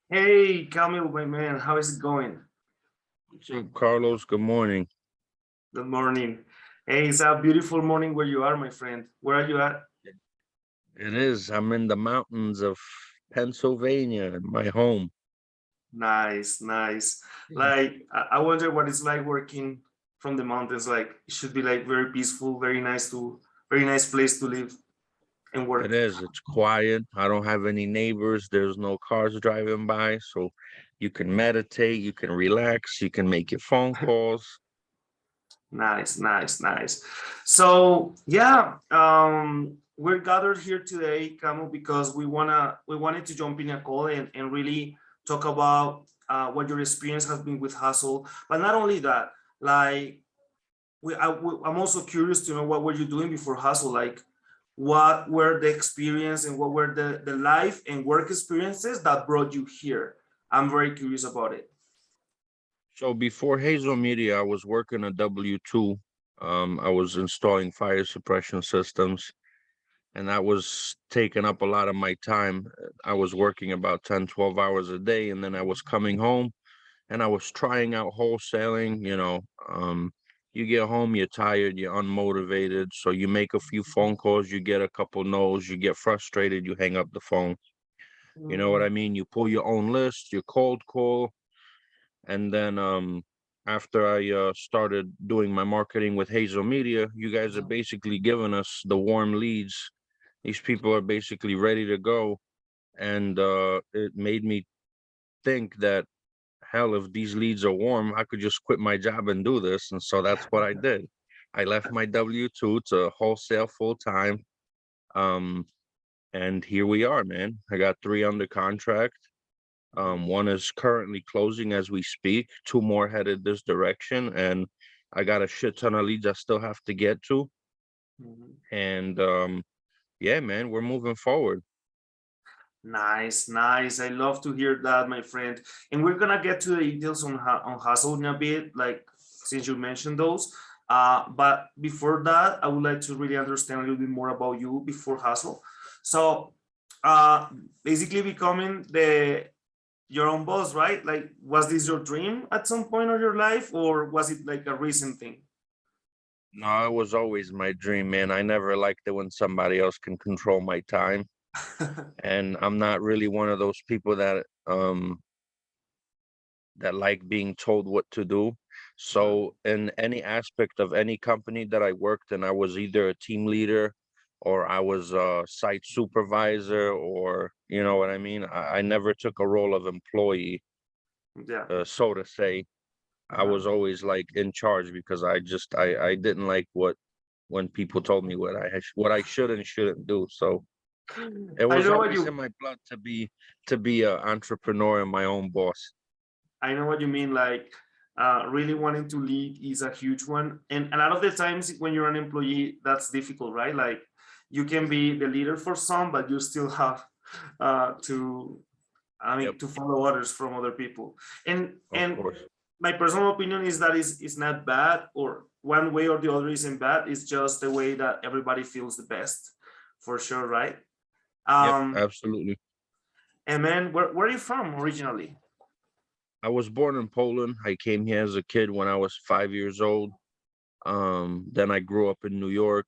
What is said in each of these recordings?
Hey, Kamil, my man, how is it going? What's up, Carlos? Good morning. Good morning. Hey, it's a beautiful morning where you are, my friend. Where are you at? It is. I'm in the mountains of Pennsylvania, my home. Nice, nice. Like, I wonder what it's like working from the mountains. Like, it should be like very peaceful, very nice place to live and It work. is. It's quiet. I don't have any neighbors. There's no cars driving by. So you can meditate, you can relax, you can make your phone calls. Nice, nice, nice. So yeah, we're gathered here today, Camo, because we wanted to jump in a call and really talk about what your experience has been with Hustle. But not only that, like I'm also curious to know what were you doing before Hustle, like what were the experience and what were the life and work experiences that brought you here. I'm very curious about it. So before Hesel Media, I was working a W-2. I was installing fire suppression systems, and that was taking up a lot of my time. I was working about 10, 12 hours a day, and then I was coming home and I was trying out wholesaling. You get home, you're tired, you're unmotivated, so you make a few phone calls, you get a couple no's, you get frustrated, you hang up the phone. You know what I mean? You pull your own list, you cold call, and then after I started doing my marketing with Hazel Media, you guys are basically giving us the warm leads. These people are basically ready to go, and it made me think that hell, if these leads are warm, I could just quit my job and do this. And so that's what I did. I left my W-2 to wholesale full time. Um, and here we are, man. I got three under contract. One is currently closing as we speak, two more headed this direction, and I got a shit ton of leads I still have to get to. Mhm. And yeah, man, we're moving forward. Nice, nice. I love to hear that, my friend. And we're gonna get to the details on on Hustle in a bit, like since you mentioned those. But before that, I would like to really understand a little bit more about you before Hustle. So, uh, basically becoming the your own boss, right? Like, was this your dream at some point of your life, or was it like a recent thing? No, it was always my dream, man. I never liked it when somebody else can control my time. And I'm not really one of those people that like being told what to do. So in any aspect of any company that I worked in, I was either a team leader or I was a site supervisor, or you know what I mean? I never took a role of employee, Yeah. so to say. I Uh-huh. was always like in charge because I didn't like what when people told me what I should and shouldn't do. So it I was know what always in you my blood to be an entrepreneur and my own boss. I know what you mean. Like, really wanting to lead is a huge one, and a lot of the times when you're an employee, that's difficult, right? Like, you can be the leader for some, but you still have to, I Yep, mean, to follow orders from other people. of And course. my personal opinion is that is not bad, or one way or the other isn't bad. It's just the way that everybody feels the best, for sure, right? Yep, Um, absolutely. and man, where are you from originally? I was born in Poland. I came here as a kid when I was 5 years old. Then I grew up in New York.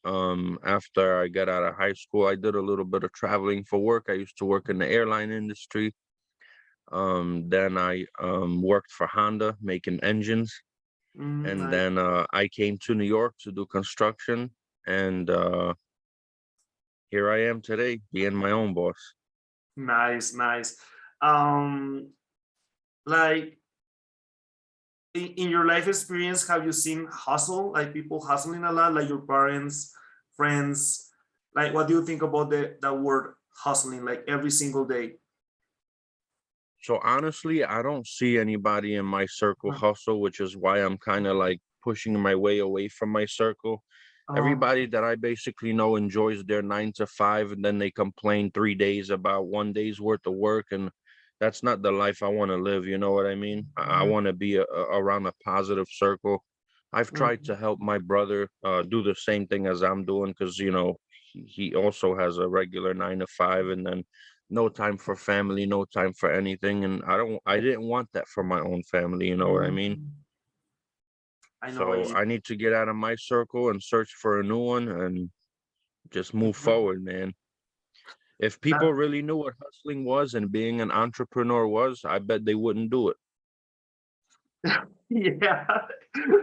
After I got out of high school, I did a little bit of traveling for work. I used to work in the airline industry. Then I worked for Honda making engines. And Nice, then I came to New York to do construction. And here I am today, being my own boss. nice, nice. Um, like in your life experience, have you seen hustle, like people hustling a lot, like your parents, friends? Like, what do you think about the word hustling, like every single day? So honestly, I don't see anybody in my circle hustle, which is why I'm kind of like pushing my way away from my circle. Oh, Everybody that I basically know enjoys their 9 to 5, and then they complain 3 days about one day's worth of work. And that's not the life I want to live. You know what I mean? I want to be around a positive circle. I've tried mm, to help my brother do the same thing as I'm doing because, he also has a regular 9 to 5. And then no time for family, no time for anything. And I didn't want that for my own family, you know what I mean? Mhm. I know what So you I need to get out of my circle and search for a new one and just move mean. forward, man. If people really knew what hustling was and being an entrepreneur was, I bet they wouldn't do it. Yeah,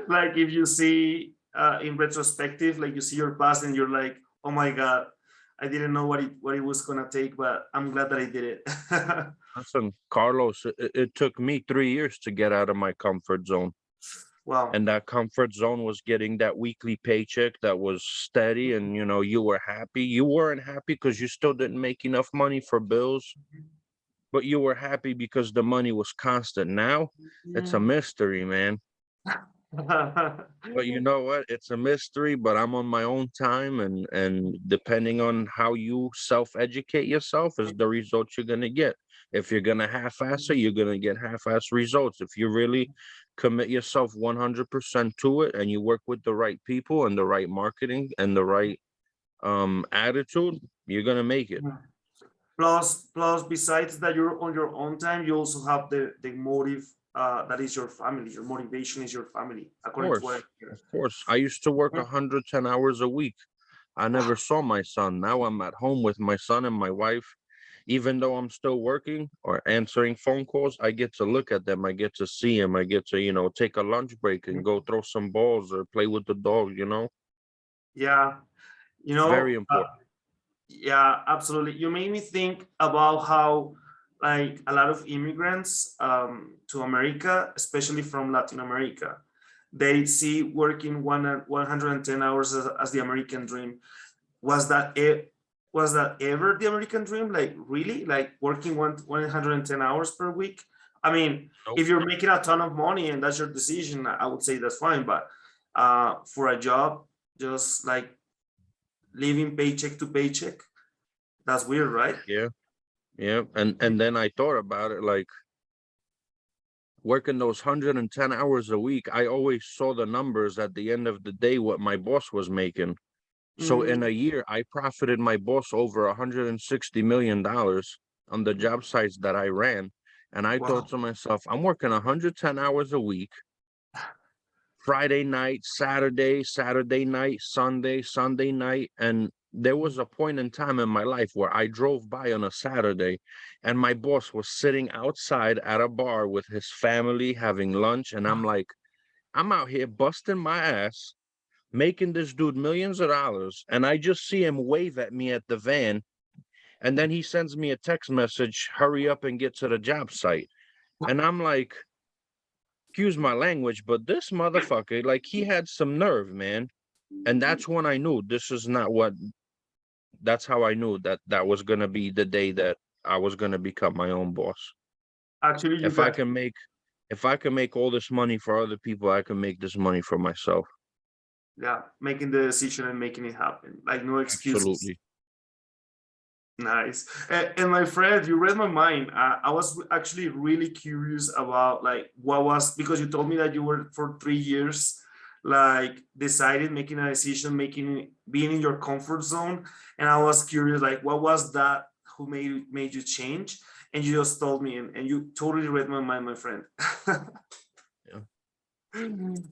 like if you see in retrospective, like you see your past and you're like, oh my God, I didn't know what it was gonna take, but I'm glad that I did it. Listen, Carlos, it took me 3 years to get out of my comfort zone. Wow. And that comfort zone was getting that weekly paycheck that was steady, and you were happy. You weren't happy because you still didn't make enough money for bills, but you were happy because the money was constant. Now it's a mystery, man. But you know what? It's a mystery, but I'm on my own time, and depending on how you self-educate yourself is the result you're gonna get. If you're gonna half-ass it, you're gonna get half-ass results. If you really commit yourself 100% to it and you work with the right people and the right marketing and the right attitude, you're gonna make it. Plus, besides that, you're on your own time. You also have the motive that is your family. Your motivation is your family, Of according to what I course, hear. of course. I used to work 110 hours a week. I never saw my son. Now I'm at home with my son and my wife. Even though I'm still working or answering phone calls, I get to look at them. I get to see them. I get to, take a lunch break and go throw some balls or play with the dog. Yeah, you It's very know, important. yeah, absolutely. You made me think about how, like, a lot of immigrants to America, especially from Latin America, they see working 110 hours as the American dream. Was that it? Was that ever the American dream? Like, really? Like working 110 hours per week? I mean, Nope. if you're making a ton of money and that's your decision, I would say that's fine. But for a job, just like living paycheck to paycheck, that's weird, right? Yeah. Yeah. And then I thought about it, like working those 110 hours a week, I always saw the numbers at the end of the day, what my boss was making. So in a Mm, year, I profited my boss over $160 million on the job sites that I ran. And I thought wow. to myself, I'm working 110 hours a week, Friday night, Saturday night, Sunday night. And there was a point in time in my life where I drove by on a Saturday and my boss was sitting outside at a bar with his family having lunch. And I'm like, I'm out here busting my ass, making this dude millions of dollars, and I just see him wave at me at the van, and then he sends me a text message, hurry up and get to the job site. And I'm like, excuse my language, but this motherfucker, like, he had some nerve, man. And that's when I knew this is not what, that's how I knew that that was going to be the day that I was going to become my own boss. Actually, you If I got, can make, if I can make all this money for other people, I can make this money for myself. yeah, making the decision and making it happen. Like, no excuses. Absolutely. Nice. And my friend, you read my mind. I was actually really curious about like what was, because you told me that you were for 3 years, like decided, making a decision, being in your comfort zone. And I was curious, like, what was that who made you change? And you just told me, and you totally read my mind, my friend. Yeah.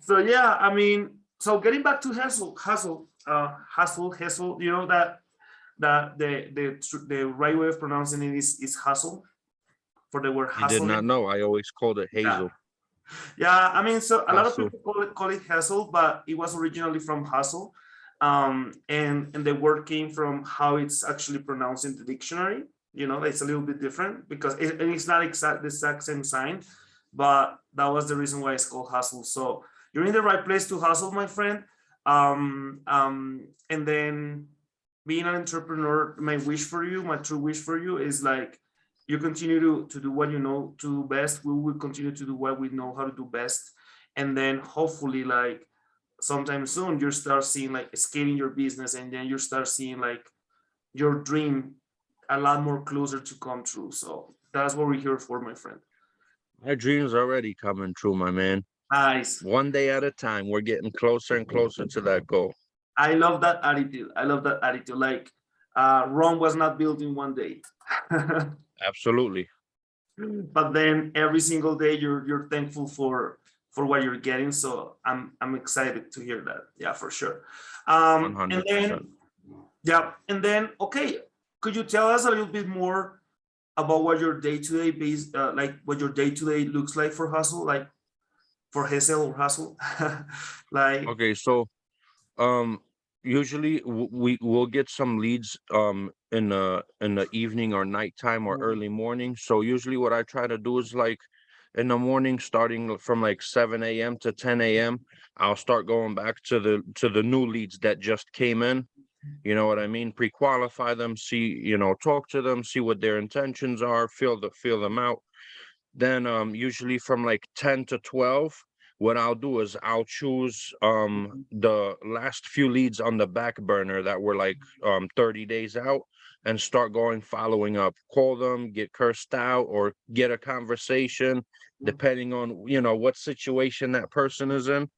So yeah, I mean, so getting back to Hesel, you know that the right way of pronouncing it is hustle, for the word I did hustle. not know. I always called it Yeah, Hazel. yeah. I mean, so a lot of Hustle. people call it hustle, but it was originally from hustle, and the word came from how it's actually pronounced in the dictionary. You know, it's a little bit different because it's not the exact same sign, but that was the reason why it's called hustle. So you're in the right place to hustle, my friend. And then being an entrepreneur, my true wish for you is like you continue to do what you know to do best. We will continue to do what we know how to do best. And then hopefully like sometime soon you start seeing like scaling your business, and then you start seeing like your dream a lot more closer to come true. So that's what we're here for, my friend. My dreams are already coming true, my man. Nice. One day at a time, we're getting closer and closer to that goal. I love that attitude. I love that attitude. Like Rome was not built in one day. Absolutely. But then every single day you're thankful for what you're getting. So I'm excited to hear that. Yeah, for sure. And 100%. then yeah, and then okay, could you tell us a little bit more about what your day-to-day base like what your day-to-day looks like for Hustle, like for Hesel or Hustle? Like Okay, so um usually we will get some leads in the evening or nighttime or mm, early morning. So usually what I try to do is like in the morning, starting from like 7 a.m. to 10 a.m., I'll start going back to the new leads that just came in. You know what I mean? Pre-qualify them, see, talk to them, see what their intentions are, feel them out. Then usually from like 10 to 12, what I'll do is I'll choose the last few leads on the back burner that were like 30 days out and start going following up. Call them, get cursed out, or get a conversation, depending on what situation that person is in.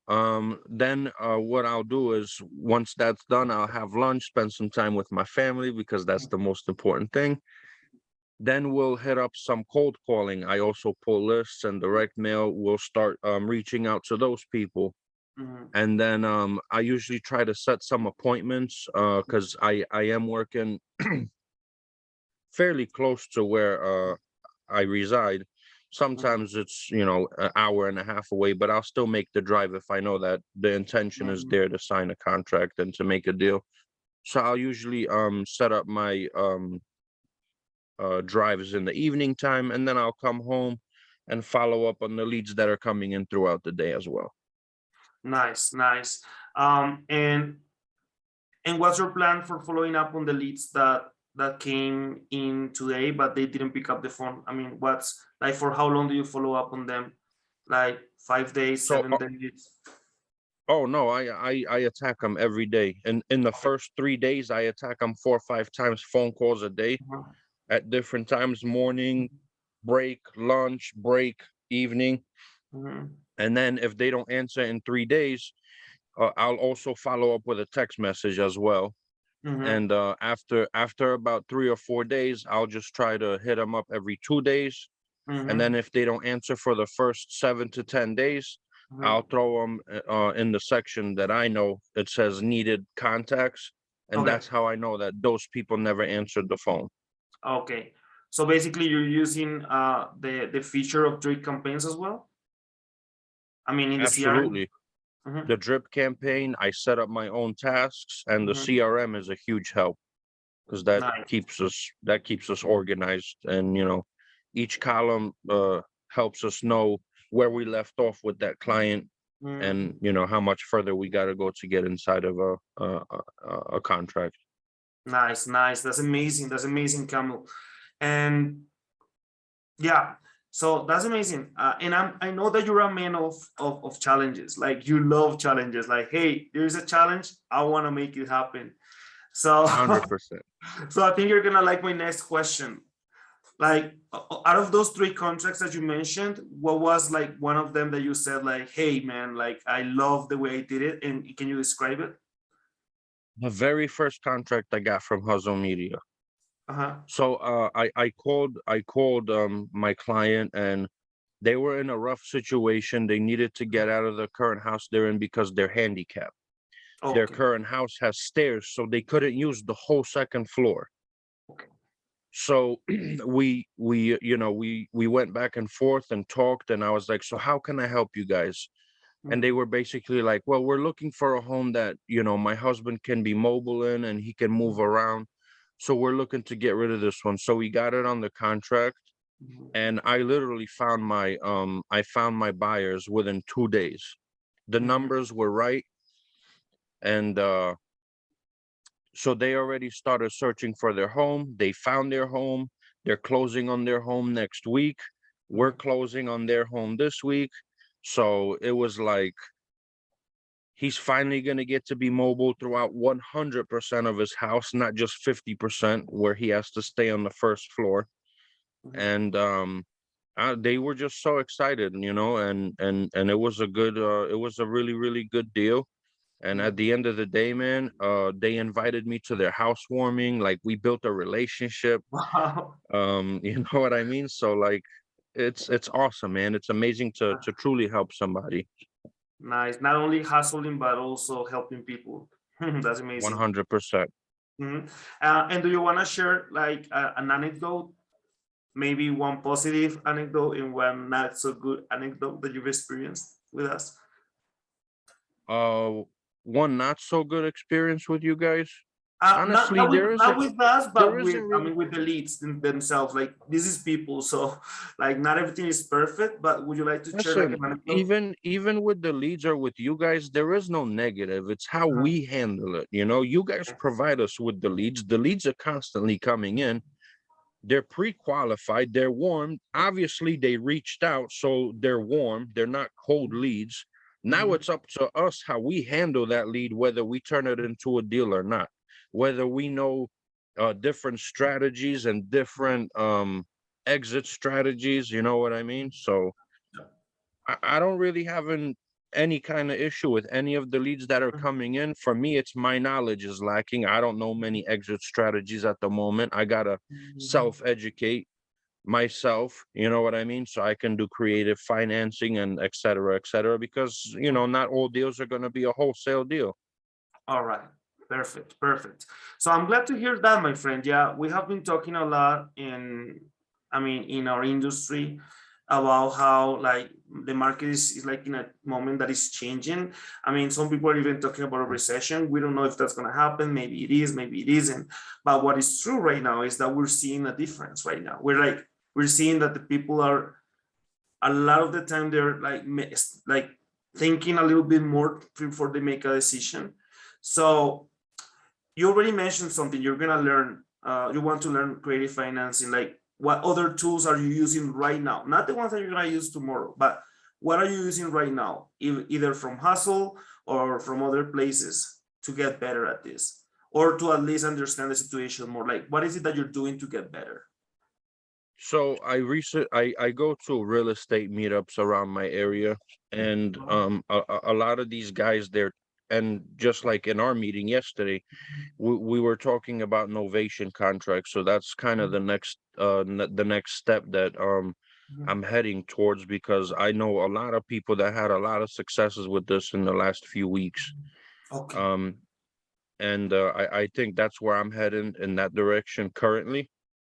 Then what I'll do is once that's done, I'll have lunch, spend some time with my family because that's the most important thing. Then we'll hit up some cold calling. I also pull lists and direct mail. We'll start reaching out to those people. mhm, And then I usually try to set some appointments because I am working fairly close to where I reside. mhm, Sometimes it's, an hour and a half away, but I'll still make the drive if I know that the intention is mhm. there to sign a contract and to make a deal. So I'll usually set up my drives in the evening time, and then I'll come home and follow up on the leads that are coming in throughout the day as well. Nice, nice. And what's your plan for following up on the leads that came in today, but they didn't pick up the phone? I mean, what's like for how long do you follow up on them? Like 5 days, So, 7 days? oh no, I attack them every day. And in the Okay. first 3 days, I attack them 4 or 5 times, phone calls a day Mhm, at different times, morning, break, lunch, break, evening. mhm, And then if they don't answer in 3 days, I'll also follow up with a text message as well. mhm, And after about 3 or 4 days, I'll just try to hit them up every 2 days. And then mhm, if they don't answer for the first 7 to 10 days, I'll mhm. throw them in the section that I know it says needed contacts. And Okay, that's how I know that those people never answered the phone. okay. So basically, you're using the feature of Drake campaigns as well. I mean, in the CRM. Absolutely. Mhm, The drip campaign, I set up my own tasks, and the mhm. CRM is a huge help because Nice. that keeps us organized, and each column helps us know where we left off with that client, and Mhm. how much further we got to go to get inside of a contract. Nice, nice. That's amazing. That's amazing, Kamil. And yeah, so that's amazing. And I know that you're a man of challenges. Like you love challenges. Like, hey, there's a challenge. I want to make it happen. So, 100%. so I think you're gonna like my next question. Like, out of those three contracts that you mentioned, what was like one of them that you said like, hey, man, like I love the way I did it, and can you describe it? The very first contract I got from Hustle Media. Uh-huh. So I called my client, and they were in a rough situation. They needed to get out of the current house they're in because they're handicapped. Their Okay. current house has stairs, so they couldn't use the whole second floor. Okay. So we went back and forth and talked, and I was like, so how can I help you guys? And they Mhm, were basically like, well, we're looking for a home that my husband can be mobile in and he can move around, so we're looking to get rid of this one. So we got it on the contract, mhm, and I found my buyers within 2 days. The mhm, numbers were right, and so they already started searching for their home. They found their home. They're closing on their home next week. We're mhm, closing on their home this week. So it was like he's finally going to get to be mobile throughout 100% of his house, not just 50% where he has to stay on the first floor. mhm. And they were just so excited, and it was a really, really good deal. And at the end of the day, man, they invited me to their housewarming. Like we built a relationship. Wow. You know what I mean? So like it's awesome, man. It's amazing to truly help somebody. Nice. Not only hustling, but also helping people. That's amazing. 100%. Mhm. And do you want to share like an anecdote, maybe one positive anecdote and one not so good anecdote that you've experienced with us? Uh, one not so good experience with you guys. Not Honestly, not with not with us, there but isn't with, I really. mean, with the leads themselves. Like this is people, so like not everything is perfect. But would you like to share like Listen, an anecdote? even with the leads or with you guys, there is no negative. It's how Uh, we handle it. You know, you guys provide us with the leads. The leads are constantly coming in. They're pre-qualified, they're warm. Obviously, they reached out, so they're warm. They're not cold leads. Now mhm, it's up to us how we handle that lead, whether we turn it into a deal or not. Whether we know different strategies and different exit strategies, you know what I mean? So I don't really have any kind of issue with any of the leads that are coming in. For me, it's my knowledge is lacking. I don't know many exit strategies at the moment. I gotta mhm. self-educate myself, you know what I mean? So I can do creative financing and et cetera, because not all deals are gonna be a wholesale deal. All right. Perfect. Perfect. So I'm glad to hear that, my friend. Yeah, we have been talking a lot I mean, in our industry about how like the market is like in a moment that is changing. I mean, some people are even talking about a recession. We don't know if that's going to happen. Maybe it is, maybe it isn't. But what is true right now is that we're seeing a difference right now. We're seeing that the people are a lot of the time they're like thinking a little bit more before they make a decision. So you already mentioned something you're gonna learn. You want to learn creative financing. Like, what other tools are you using right now? Not the ones that you're gonna use tomorrow, but what are you using right now, either from Hustle or from other places to get better at this, or to at least understand the situation more? Like, what is it that you're doing to get better? So I go to real estate meetups around my area, and a lot of these guys there, and just like in our meeting yesterday, we were talking about novation contracts. So that's kind of the next step that I'm heading towards, because I know a lot of people that had a lot of successes with this in the last few weeks. Okay. Um, and I think that's where I'm heading, in that direction currently.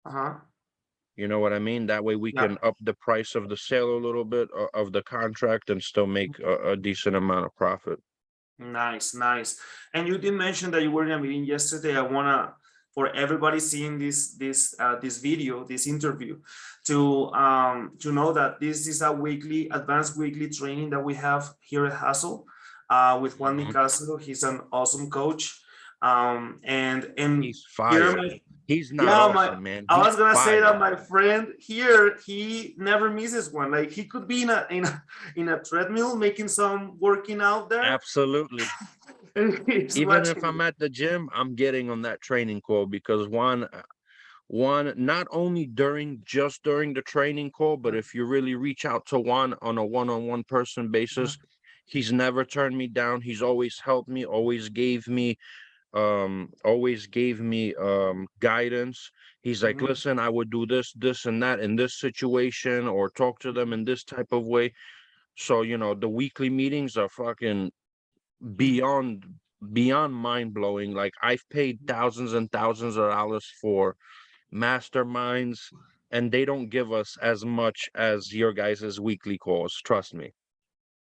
Uh-huh. You know what I mean? That way we Yeah. can up the price of the sale a little bit, of the contract, and still make a decent amount of profit. Nice, nice. And you did mention that you were in a meeting yesterday. I wanna, for everybody seeing this video, this interview, to know that this is a weekly, advanced weekly training that we have here at Hustle, with Juan Mhm. Nicasio. He's an awesome coach. And He's here, fire. He's not yeah, my awesome, man. I He's was gonna say that fire. my friend here, he never misses one. Like he could be in a treadmill making some working out there, Absolutely. and he's Even if watching I'm it. at the gym, I'm getting on that training call, because one, not only just during the training call, but if you really reach out to Juan on a one-on-one person basis, he's never turned me down. He's always helped me, always gave me guidance. He's like, Mhm. listen, I would do this and that in this situation, or talk to them in this type of way. So the weekly meetings are fucking beyond beyond mind-blowing. Like, I've paid thousands and thousands of dollars for masterminds, and they don't give us as much as your guys' weekly calls, trust me.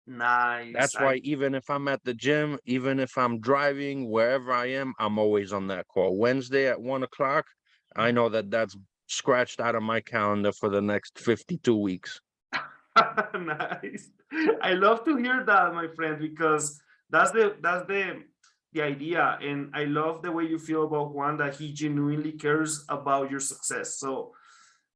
Nice. That's why even if I'm at the gym, even if I'm driving, wherever I am, I'm always on that call. Wednesday at 1 o'clock, I know that that's scratched out of my calendar for the next 52 weeks. Nice. I love to hear that, my friend, because that's the idea, and I love the way you feel about Juan, that he genuinely cares about your success. So,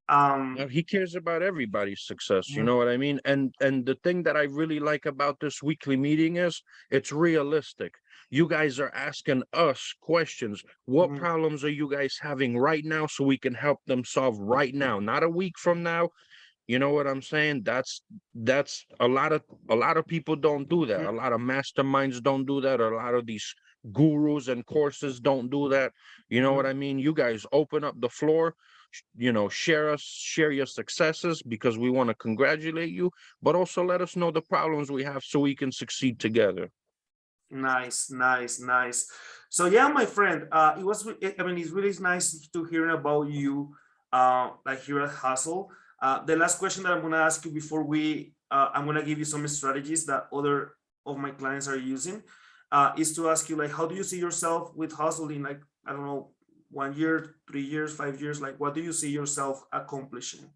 Now, um, he cares about everybody's success, you mhm, know what I mean? And the thing that I really like about this weekly meeting is it's realistic. You guys are asking us questions. What mhm, problems are you guys having right now, so we can help them solve right now, not a week from now, You know what I'm saying? That's a lot of people don't do that. A lot of masterminds don't do that. A lot of these gurus and courses don't do that. You know what Mhm. I mean? You guys open up the floor, share your successes because we want to congratulate you, but also let us know the problems we have so we can succeed together. Nice, nice, nice. So yeah, my friend, it was. I mean, it's really nice to hear about you, like here at Hustle. The last question that I'm gonna ask you before I'm gonna give you some strategies that other of my clients are using, is to ask you like, how do you see yourself with Hustle in like, I don't know, 1 year, 3 years, 5 years? Like, what do you see yourself accomplishing?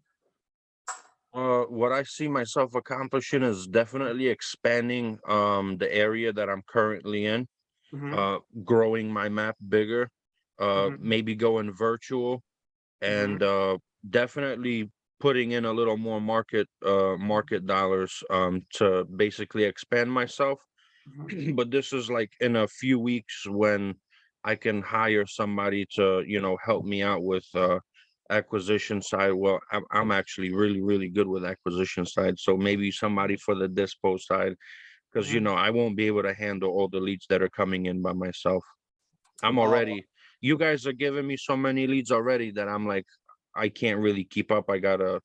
What I see myself accomplishing is definitely expanding the area that I'm currently in, Mm-hmm, growing my map bigger, mm-hmm, maybe going virtual, mm-hmm, and definitely putting in a little more market dollars to basically expand myself. mm-hmm. But this is like in a few weeks when I can hire somebody to, help me out with acquisition side. Well, I'm actually really, really good with acquisition side. So maybe somebody for the dispo side, because Mm-hmm. I won't be able to handle all the leads that are coming in by myself. I'm Oh, already, you guys are giving me so many leads already that I'm like, I can't really keep up. I gotta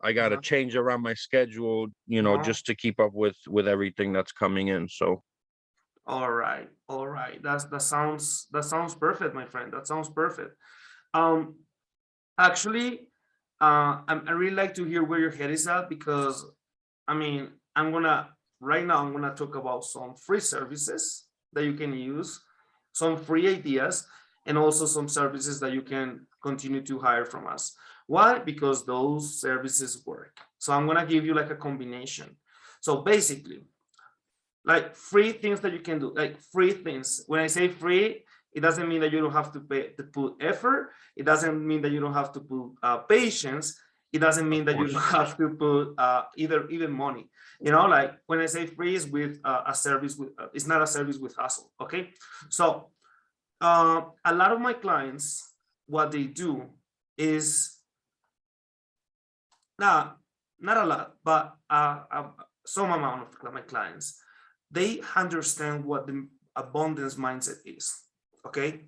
uh-huh, change around my schedule, uh-huh. just to keep up with everything that's coming in. So All right, all right. That sounds perfect, my friend. That sounds perfect. Actually, I really like to hear where your head is at because, I mean, right now I'm gonna talk about some free services that you can use, some free ideas, and also some services that you can continue to hire from us. Why? Because those services work. So I'm gonna give you like a combination. So basically, like free things that you can do, like free things. When I say free, it doesn't mean that you don't have to pay to put effort. It doesn't mean that you don't have to put patience. It doesn't of mean that you don't course. have to put either even money. Like when I say free is with a service with it's not a service with hustle. Okay, so a lot of my clients, what they do is not not a lot, but some amount of my clients, they understand what the abundance mindset is. Okay,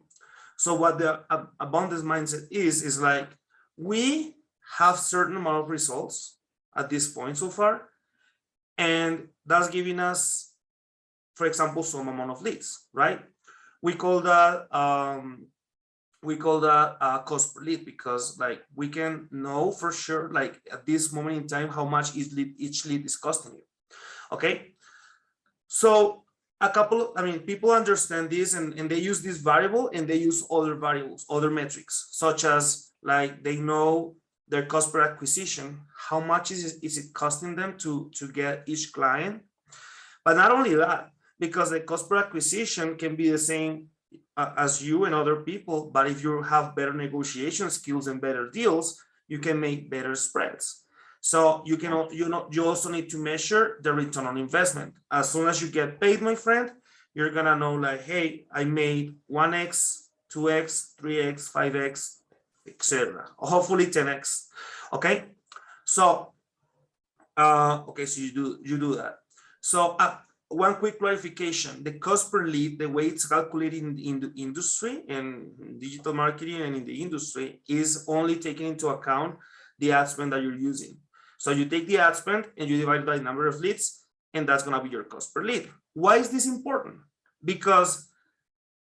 so what the abundance mindset is like we have certain amount of results at this point so far, and that's giving us, for example, some amount of leads, right? We call that cost per lead because like we can know for sure like at this moment in time how much each lead is costing you. Okay, so people understand this, and they use this variable and they use other variables, other metrics, such as like they know their cost per acquisition, how much is it costing them to get each client. But not only that, because the cost per acquisition can be the same as you and other people, but if you have better negotiation skills and better deals, you can make better spreads. So you also need to measure the return on investment. As soon as you get paid, my friend, you're gonna know like, hey, I made 1x, 2x, 3x, 5x, etc. Hopefully 10x. Okay, so so you do that. So one quick clarification: the cost per lead, the way it's calculated in the industry and digital marketing and in the industry, is only taking into account the ad spend that you're using. So you take the ad spend and you divide it by the number of leads, and that's gonna be your cost per lead. Why is this important? Because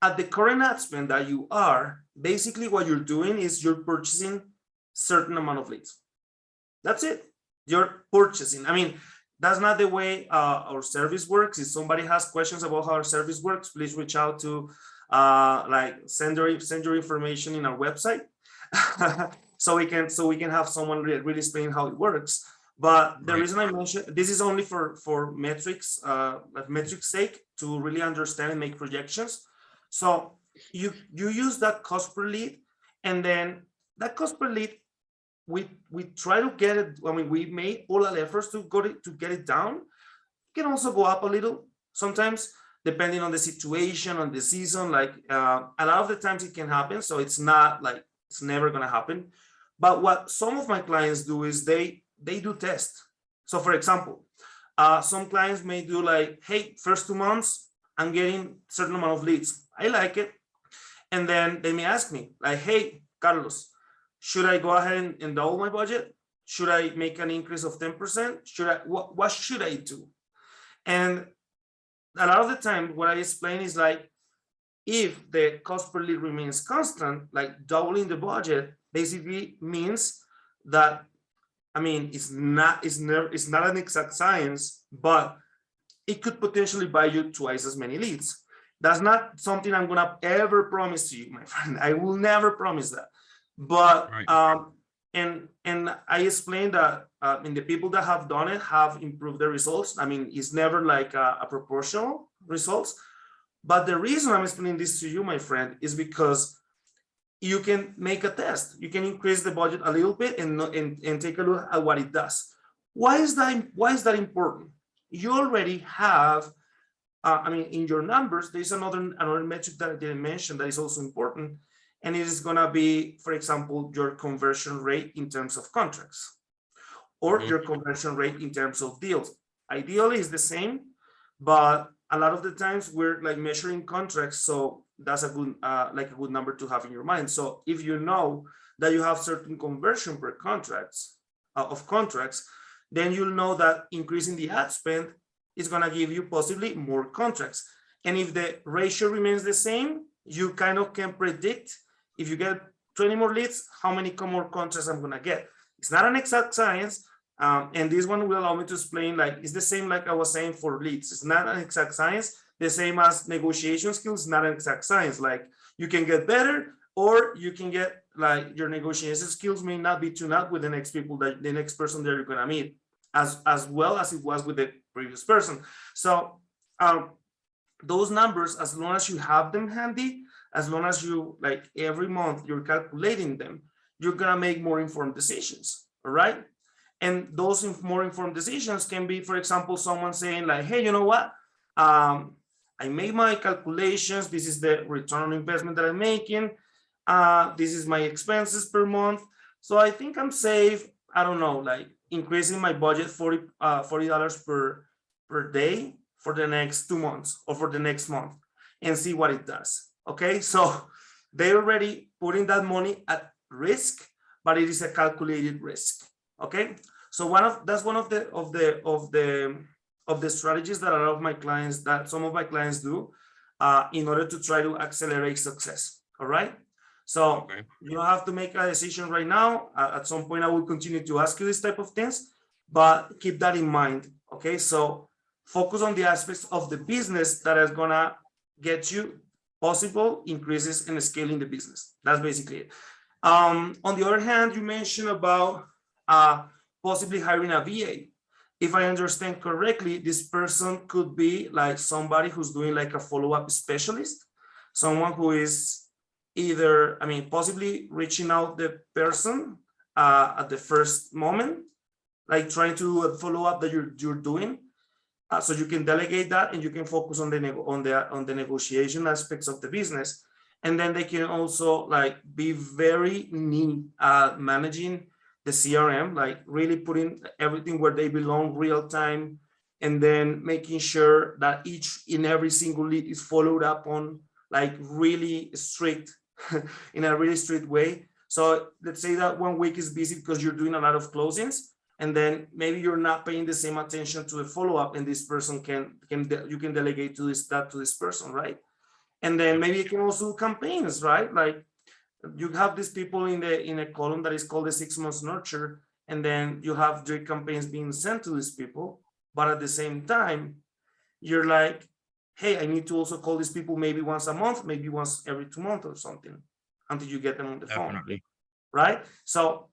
at the current ad spend that you are, basically what you're doing is you're purchasing certain amount of leads. That's it. You're purchasing. I mean, that's not the way our service works. If somebody has questions about how our service works, please reach out to send your information in our website, so we can have someone really explain how it works. But the Right. reason I mentioned this is only for metrics, like metrics sake, to really understand and make projections. So you use that cost per lead, and then that cost per lead, we try to get it. I mean, we made all our efforts to get it down. It can also go up a little sometimes, depending on the situation, on the season. Like a lot of the times it can happen, so it's not like it's never gonna happen. But what some of my clients do is they do test. So for example, some clients may do like, hey, first 2 months, I'm getting certain amount of leads. I like it. And then they may ask me like, hey, Carlos, should I go ahead and double my budget? Should I make an increase of 10%? What should I do? And a lot of the time, what I explain is like, if the cost per lead remains constant, like doubling the budget basically means that, I mean, it's not an exact science, but it could potentially buy you twice as many leads. That's not something I'm gonna ever promise to you, my friend. I will never promise that. But Right. and I explained that and the people that have done it have improved their results. I mean, it's never like a proportional results. But the reason I'm explaining this to you, my friend, is because you can make a test. You can increase the budget a little bit and take a look at what it does. Why is that important? You already have, I mean, in your numbers, there's another metric that I didn't mention that is also important. And it is gonna be, for example, your conversion rate in terms of contracts or Mhm. your conversion rate in terms of deals. Ideally, it's the same, but a lot of the times we're like measuring contracts, so that's a good like a good number to have in your mind. So if you know that you have certain conversion per contracts of contracts, then you'll know that increasing the ad spend is going to give you possibly more contracts. And if the ratio remains the same, you kind of can predict, if you get 20 more leads, how many more contracts I'm going to get. It's not an exact science, and this one will allow me to explain, like, it's the same like I was saying for leads. It's not an exact science, the same as negotiation skills, not an exact science. Like, you can get better, or you can get, like, your negotiation skills may not be tuned up with the next person that you're gonna meet, as well as it was with the previous person. So those numbers, as long as you have them handy, as long as you, like, every month you're calculating them, you're gonna make more informed decisions. All right. And those more informed decisions can be, for example, someone saying like, hey, you know what? I made my calculations. This is the return on investment that I'm making. This is my expenses per month. So I think I'm safe. I don't know, like increasing my budget $40 per day for the next 2 months or for the next month and see what it does. Okay, so they're already putting that money at risk, but it is a calculated risk. Okay, so that's one of the strategies that a lot of my clients, that some of my clients do in order to try to accelerate success. All right, so Okay. you don't have to make a decision right now. At some point I will continue to ask you this type of things, but keep that in mind. Okay, so focus on the aspects of the business that is gonna get you possible increases in scaling the business. That's basically it. On the other hand, you mentioned about possibly hiring a VA. If I understand correctly, this person could be like somebody who's doing like a follow-up specialist, someone who is either, I mean, possibly reaching out the person at the first moment, like trying to follow up that you're doing, so you can delegate that and you can focus on the negotiation aspects of the business. And then they can also like be very neat at managing the CRM, like really putting everything where they belong real time, and then making sure that each in every single lead is followed up on, like really strict in a really strict way. So let's say that 1 week is busy because you're doing a lot of closings, and then maybe you're not paying the same attention to the follow-up, and this person you can delegate to this person, right? And then maybe you can also do campaigns, right? Like you have these people in a column that is called the 6 months nurture, and then you have direct campaigns being sent to these people, but at the same time you're like, hey, I need to also call these people maybe once a month, maybe once every 2 months or something, until you get them on the phone, Definitely. right? So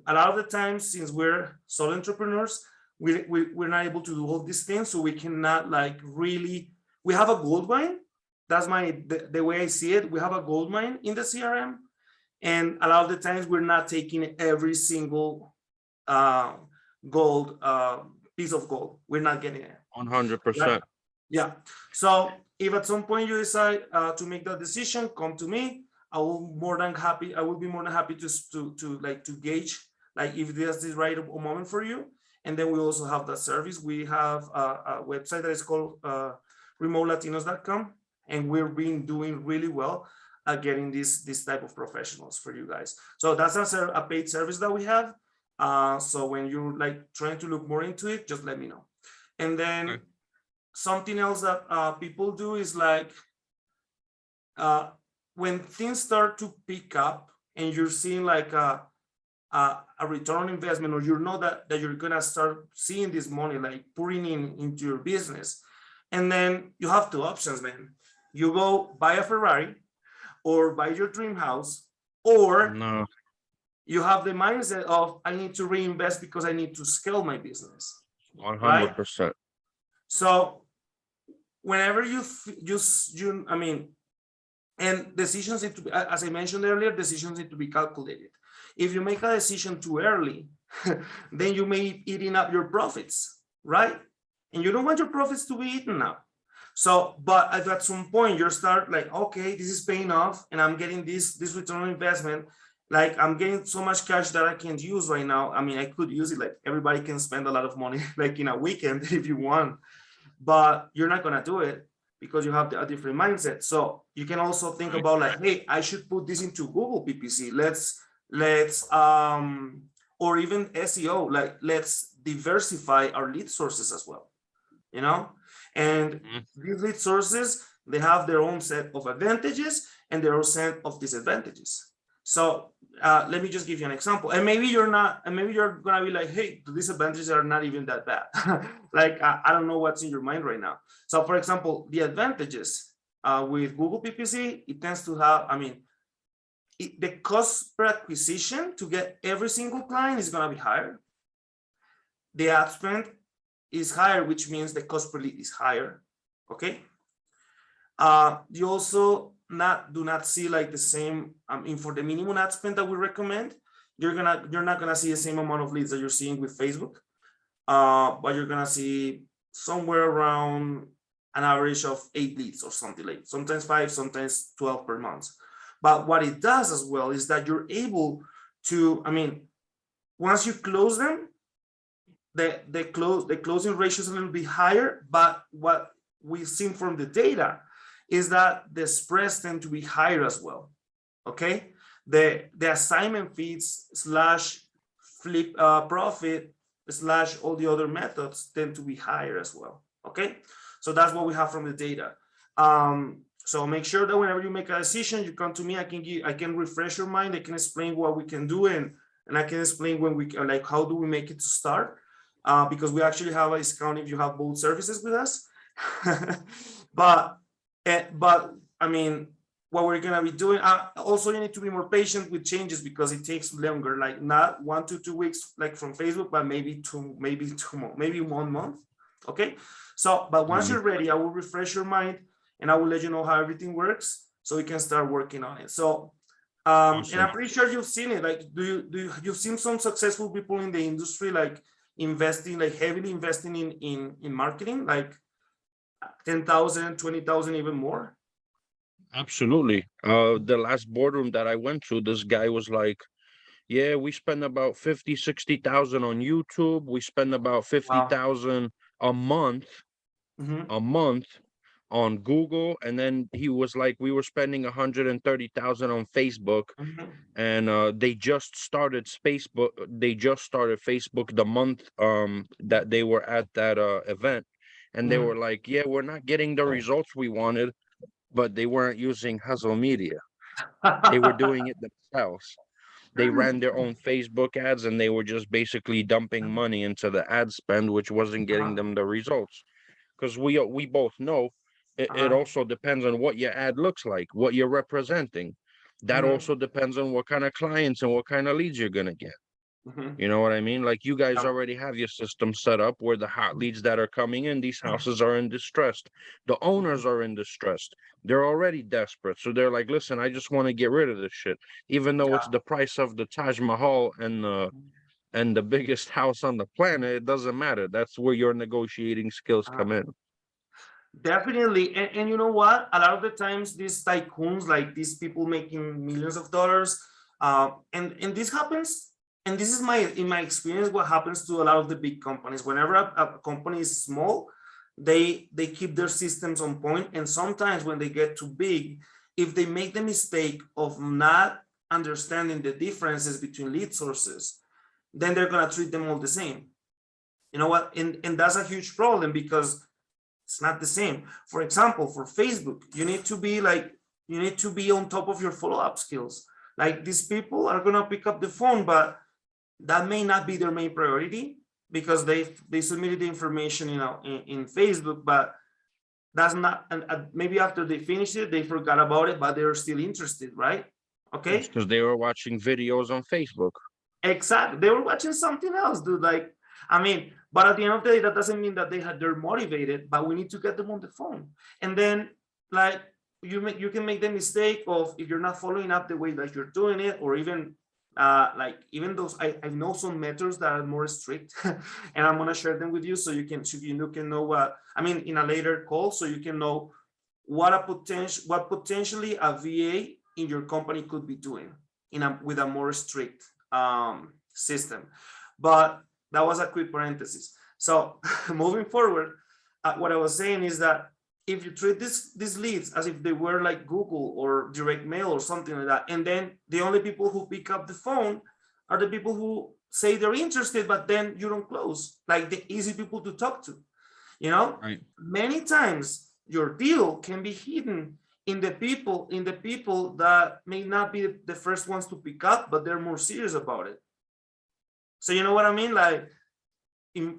a lot of the times, since we're solo entrepreneurs, we're not able to do all these things, so we cannot like really, we have a gold mine. That's the way I see it. We have a gold mine in the CRM, and a lot of the times we're not taking every single gold piece of gold. We're not getting it, right? 100%. Yeah. So if at some point you decide to make that decision, come to me. I will be more than happy to gauge like if this is the right moment for you. And then we also have that service. We have a website that is called remotelatinos.com, and we've been doing really well at getting this type of professionals for you guys. So that's a paid service that we have. So when you're like trying to look more into it, just let me know. And then Okay. something else that people do is like when things start to pick up and you're seeing like a return on investment, or you know that you're gonna start seeing this money like pouring into your business, and then you have two options, man. You go buy a Ferrari or buy your dream house, or No, you have the mindset of I need to reinvest because I need to scale my business, right? 100%. So whenever I mean, and decisions need to be, as I mentioned earlier, decisions need to be calculated. If you make a decision too early, then you may be eating up your profits, right? And you don't want your profits to be eaten up. So, but at some point you start like, okay, this is paying off and I'm getting this return on investment. Like I'm getting so much cash that I can't use right now. I mean, I could use it, like everybody can spend a lot of money like in a weekend if you want, but you're not gonna do it because you have a different mindset. So you can also think Right. about like, hey, I should put this into Google PPC. Let's or even SEO, like let's diversify our lead sources as well, you know? And Mhm. these lead sources, they have their own set of advantages and their own set of disadvantages. So let me just give you an example. And maybe you're not, and maybe you're gonna be like, hey, the disadvantages are not even that bad. Like, I don't know what's in your mind right now. So for example, the advantages with Google PPC, it tends to have, I mean, the cost per acquisition to get every single client is gonna be higher. The ad spend is higher, which means the cost per lead is higher. Okay. You also do not see like the same, for the minimum ad spend that we recommend, you're not gonna see the same amount of leads that you're seeing with Facebook, but you're gonna see somewhere around an average of 8 leads or something, like sometimes 5, sometimes 12 per month. But what it does as well is that you're able to, I mean, once you close them, the closing ratio is a little bit higher, but what we've seen from the data is that the spreads tend to be higher as well. Okay, the assignment fees slash flip profit slash all the other methods tend to be higher as well. Okay, so that's what we have from the data. So make sure that whenever you make a decision, you come to me. I can refresh your mind. I can explain what we can do, and I can explain when we like how do we make it to start, because we actually have a discount if you have both services with us. but but I mean, what we're gonna be doing. Also, you need to be more patient with changes because it takes longer. Like not 1 to 2 weeks, like from Facebook, but maybe two more, maybe 1 month. Okay. So, but once Mhm. you're ready, I will refresh your mind and I will let you know how everything works so we can start working on it. So, and Awesome. I'm pretty sure you've seen it. Like, you've seen some successful people in the industry, like investing, like heavily investing in marketing, like 10,000, 20,000, even more. Absolutely. The last boardroom that I went to, this guy was like, yeah, we spend about 50, 60,000 on YouTube. We spend about Wow. 50,000 a month, Mm-hmm. a month on Google. And then he was like, we were spending 130,000 on Facebook. Mm-hmm. And they just started Facebook the month that they were at that event. And they Mm-hmm. were like, yeah, we're not getting the results we wanted, but they weren't using Hesel Media. They were doing it themselves. They ran their own Facebook ads and they were just basically dumping money into the ad spend, which wasn't getting Uh-huh. them the results. Because we both know it Uh-huh. also depends on what your ad looks like, what you're representing. That Mm-hmm. also depends on what kind of clients and what kind of leads you're gonna get. Mm-hmm. You know what I mean? Like you guys Yeah. already have your system set up where the hot leads that are coming in, these houses are in distress. The owners are in distress. They're already desperate. So they're like, listen, I just want to get rid of this shit. Even though it's the price of the Taj Mahal and the biggest house on the planet, it doesn't matter. That's where your negotiating skills Uh-huh. come in. Definitely. And you know what? A lot of the times, these tycoons, like these people making millions of dollars, and this happens. and this is in my experience, what happens to a lot of the big companies. Whenever a company is small, they keep their systems on point, and sometimes when they get too big, if they make the mistake of not understanding the differences between lead sources, then they're going to treat them all the same. You know what? And that's a huge problem, because it's not the same. For example, for Facebook, you need to be on top of your follow-up skills. Like, these people are going to pick up the phone, but that may not be their main priority, because they submitted the information, in Facebook, but that's not, and maybe after they finish it, they forgot about it, but they're still interested, right? Okay, Because they were watching videos on Facebook. exactly. They were watching something else, dude. Like, I mean, but at the end of the day, that doesn't mean that they're motivated, but we need to get them on the phone. And then, like, you can make the mistake of, if you're not following up the way that you're doing it, or even like, even those, I know some methods that are more strict, and I'm gonna share them with you, so you can know what I mean in a later call, so you can know what potentially a VA in your company could be doing with a more strict system. But that was a quick parenthesis. So moving forward, what I was saying is that if you treat these leads as if they were like Google or direct mail or something like that, and then the only people who pick up the phone are the people who say they're interested, but then you don't close, like the easy people to talk to, Right. many times your deal can be hidden in the people that may not be the first ones to pick up, but they're more serious about it. So you know what I mean? Like,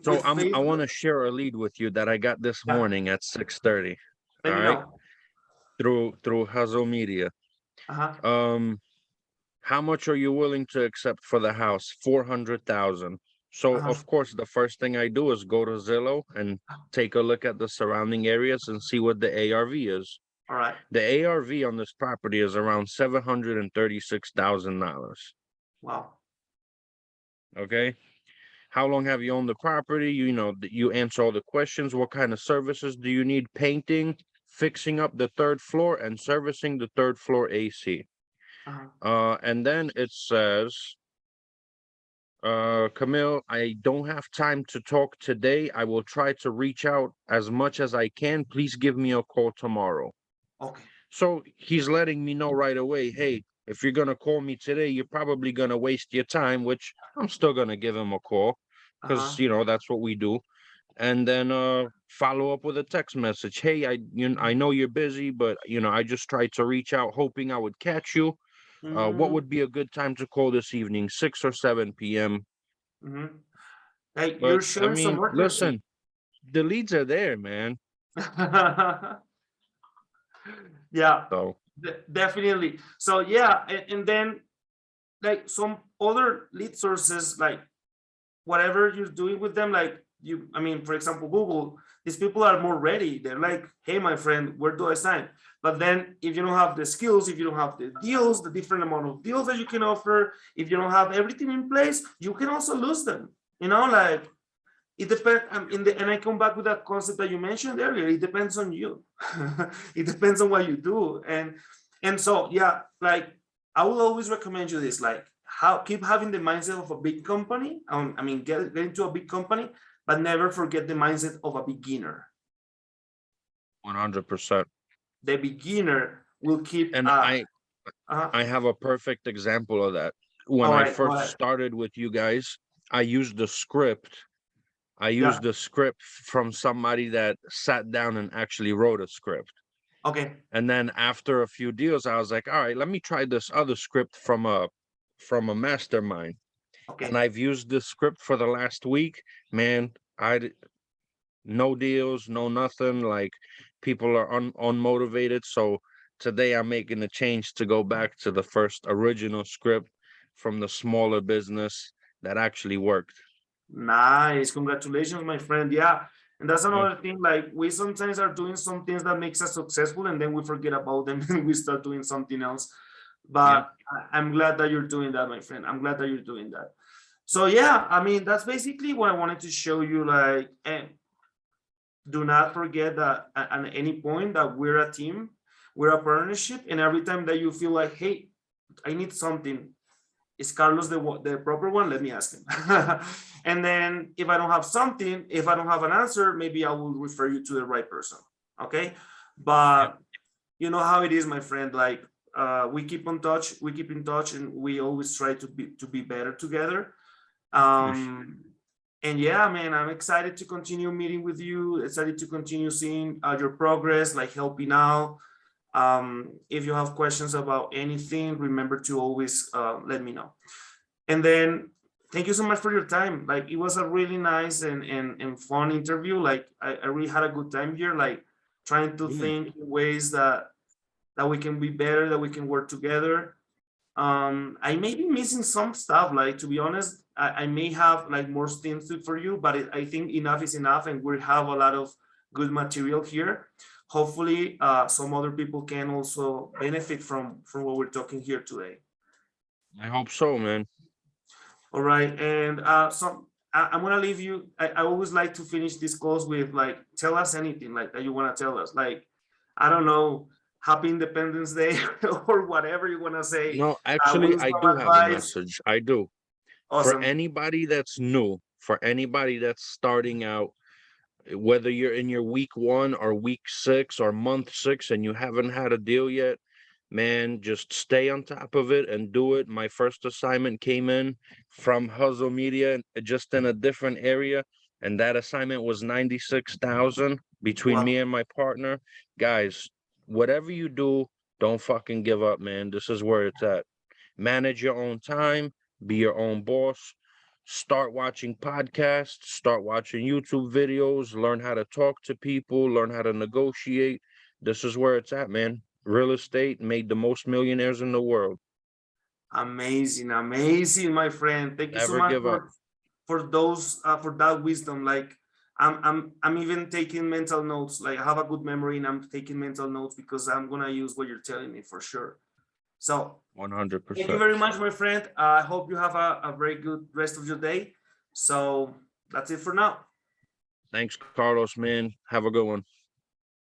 So with I Facebook. want to share a lead with you that I got this Yeah, morning at 6:30. let All me right. know. Through Hesel Media. Uh-huh. How much are you willing to accept for the house? 400,000. So Uh-huh. of course, the first thing I do is go to Zillow and take a look at the surrounding areas and see what the ARV is. All right. The ARV on this property is around $736,000. Wow. Okay. How long have you owned the property? You answer all the questions. What kind of services do you need? Painting, fixing up the third floor, and servicing the third floor AC. Uh-huh. And then it says, Kamil, I don't have time to talk today. I will try to reach out as much as I can. Please give me a call tomorrow. Okay. So he's letting me know right away, hey, if you're gonna call me today, you're probably gonna waste your time, which I'm still gonna give him a call, because Uh-huh. that's what we do. And then follow up with a text message. Hey, I know you're busy, but I just tried to reach out hoping I would catch you. What Mm-hmm. would be a good time to call this evening? 6 or 7 p.m. Mm-hmm. Hey, But you're I showing some mean, urgency. listen, the leads are there, man. Yeah, So definitely. So yeah, and then, like, some other lead sources, like whatever you're doing with them, like, I mean, for example, Google, these people are more ready. They're like, hey, my friend, where do I sign? But then if you don't have the skills, if you don't have the deals, the different amount of deals that you can offer, if you don't have everything in place, you can also lose them. Like, it depends. And I come back with that concept that you mentioned earlier. It depends on you. It depends on what you do. And so, yeah, like, I will always recommend you this, like, keep having the mindset of a big company. I mean, get into a big company, but never forget the mindset of a beginner. 100%. The beginner will keep And I have a perfect example of that. When all I right, go first ahead. started with you guys, I used the script. I Yeah. used the script from somebody that sat down and actually wrote a script. Okay. And then after a few deals, I was like, all right, let me try this other script from a mastermind. And Okay. I've used this script for the last week. Man, no deals, no nothing. Like, people are unmotivated. So today I'm making a change to go back to the first original script from the smaller business that actually worked. Nice. Congratulations, my friend. Yeah. And that's Yeah. another thing. Like, we sometimes are doing some things that makes us successful, and then we forget about them and we start doing something else. Yep. But I'm glad that you're doing that, my friend. I'm glad that you're doing that. So yeah, I mean, that's basically what I wanted to show you. Like, and do not forget that at any point that we're a team, we're a partnership, and every time that you feel like, hey, I need something, is Carlos the proper one? Let me ask him. And then if I don't have something, if I don't have an answer, maybe I will refer you to the right person. Okay. But you know how it is, my friend. Like we keep in touch, and we always try to be better together. And yeah, man, I'm excited to continue meeting with you, excited to continue seeing your progress, like helping out. If you have questions about anything, remember to always let me know. And then thank you so much for your time. Like it was a really nice and fun interview. Like I really had a good time here, like trying to think in ways that we can be better, that we can work together. I may be missing some stuff, like to be honest, I may have like more things for you, but I think enough is enough, and we have a lot of good material here. Hopefully some other people can also benefit from what we're talking here today. I hope so, man. All right, and I'm gonna leave you. I always like to finish these calls with like, tell us anything like that you want to tell us. Like, I don't know, Happy Independence Day or whatever you want to say. No, actually, I Wisdom do have a advice. message. I do. For Awesome. anybody that's new, for anybody that's starting out, whether you're in your week 1 or week 6 or month 6 and you haven't had a deal yet, man, just stay on top of it and do it. My first assignment came in from Hesel Media, just in a different area, and that assignment was 96,000 between me Wow. and my partner. Guys, whatever you do, don't fucking give up, man. This is where it's at. Manage your own time, be your own boss. Start watching podcasts, start watching YouTube videos, learn how to talk to people, learn how to negotiate. This is where it's at, man. Real estate made the most millionaires in the world. Amazing, amazing, my friend. Thank you so Never much give up. for those for that wisdom. Like I'm even taking mental notes. Like I have a good memory, and I'm taking mental notes because I'm gonna use what you're telling me for sure. So thank you 100%. very much, my friend. I hope you have a very good rest of your day. So that's it for now. Thanks, Carlos, man. Have a good one.